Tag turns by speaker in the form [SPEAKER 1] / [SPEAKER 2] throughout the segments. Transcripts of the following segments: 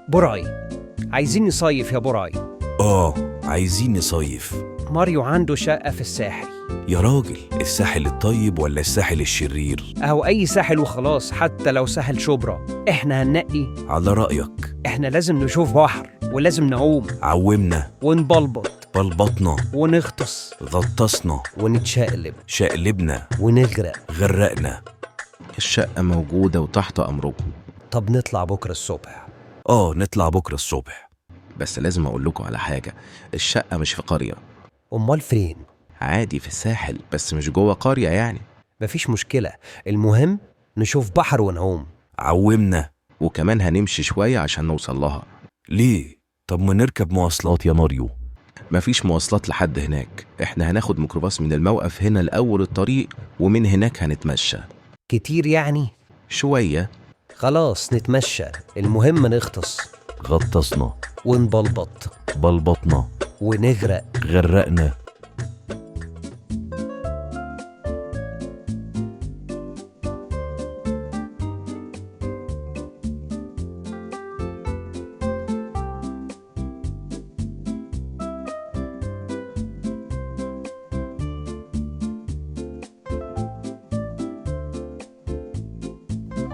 [SPEAKER 1] براي، عايزين نصيف يا براي.
[SPEAKER 2] عايزين نصيف.
[SPEAKER 1] ماريو عنده شقة في الساحل.
[SPEAKER 2] يا راجل، الساحل الطيب ولا الساحل الشرير؟
[SPEAKER 1] أو أي ساحل وخلاص، حتى لو ساحل شبرا إحنا هننقي.
[SPEAKER 2] على رأيك.
[SPEAKER 1] إحنا لازم نشوف بحر ولازم نعوم
[SPEAKER 2] عومنا
[SPEAKER 1] ونبلبط
[SPEAKER 2] بلبطنا
[SPEAKER 1] ونغطس
[SPEAKER 2] غطسنا
[SPEAKER 1] ونتشقلب
[SPEAKER 2] شقلبنا
[SPEAKER 1] ونغرق.
[SPEAKER 2] غرقنا.
[SPEAKER 3] الشقة موجودة وتحت أمركم.
[SPEAKER 1] طب نطلع بكرة الصبح.
[SPEAKER 2] نطلع بكرة الصبح.
[SPEAKER 3] بس لازم أقول لكم على حاجة، الشقة مش في قرية.
[SPEAKER 1] أمال فين؟
[SPEAKER 3] عادي في الساحل، بس مش جوه قرية يعني.
[SPEAKER 1] مفيش مشكلة، المهم نشوف بحر ونعوم.
[SPEAKER 2] عومنا.
[SPEAKER 3] وكمان هنمشي شوية عشان نوصل لها.
[SPEAKER 2] ليه؟ طب ما نركب مواصلات يا ماريو.
[SPEAKER 3] مفيش مواصلات لحد هناك، احنا هناخد ميكروباص من الموقف هنا لأول الطريق، ومن هناك هنتمشى
[SPEAKER 1] كتير يعني؟
[SPEAKER 3] شوية.
[SPEAKER 1] خلاص نتمشى، المهم نغطس
[SPEAKER 2] غطسنا
[SPEAKER 1] ونبلبط
[SPEAKER 2] بلبطنا
[SPEAKER 1] ونغرق.
[SPEAKER 2] غرقنا.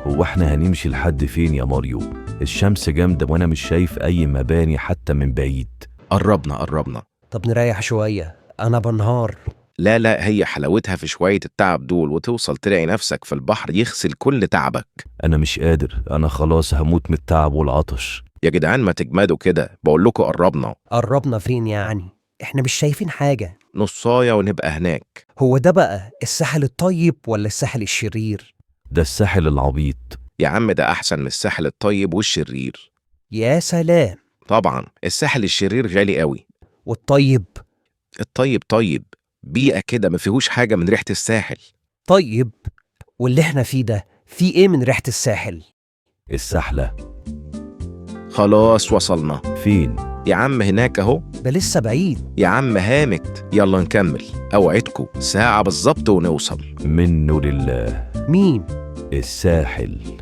[SPEAKER 2] هو احنا هنمشي لحد فين يا ماريو؟ الشمس جامدة وانا مش شايف اي مباني حتى من بعيد.
[SPEAKER 3] قربنا.
[SPEAKER 1] طب نريح شوية، أنا بنهار.
[SPEAKER 3] لا، هي حلاوتها في شوية التعب دول، وتوصل تلاقي نفسك في البحر يغسل كل تعبك.
[SPEAKER 2] انا مش قادر، انا خلاص هموت من التعب والعطش.
[SPEAKER 3] يا جدعان ما تجمدوا كده، بقول لكم
[SPEAKER 1] قربنا فين يعني؟ إحنا مش شايفين حاجة.
[SPEAKER 3] نصاية ونبقى هناك.
[SPEAKER 1] هو ده بقى الساحل الطيب ولا الساحل الشرير؟
[SPEAKER 2] ده الساحل العبيط.
[SPEAKER 3] يا عم ده أحسن من الساحل الطيب والشرير.
[SPEAKER 1] يا سلام.
[SPEAKER 3] طبعا الساحل الشرير غالي قوي.
[SPEAKER 1] والطيب؟
[SPEAKER 3] الطيب طيب، بيئة كده ما فيهوش حاجة من ريحة الساحل.
[SPEAKER 1] طيب، واللي احنا فيه ده فيه ايه من ريحة الساحل؟
[SPEAKER 2] السحلة.
[SPEAKER 3] خلاص وصلنا.
[SPEAKER 2] فين؟
[SPEAKER 3] يا عم هناك اهو.
[SPEAKER 1] ده لسه بعيد.
[SPEAKER 3] يا عم هامت، يلا نكمل، اوعدكم ساعة بالظبط ونوصل.
[SPEAKER 2] منه لله.
[SPEAKER 1] مين؟
[SPEAKER 2] الساحل.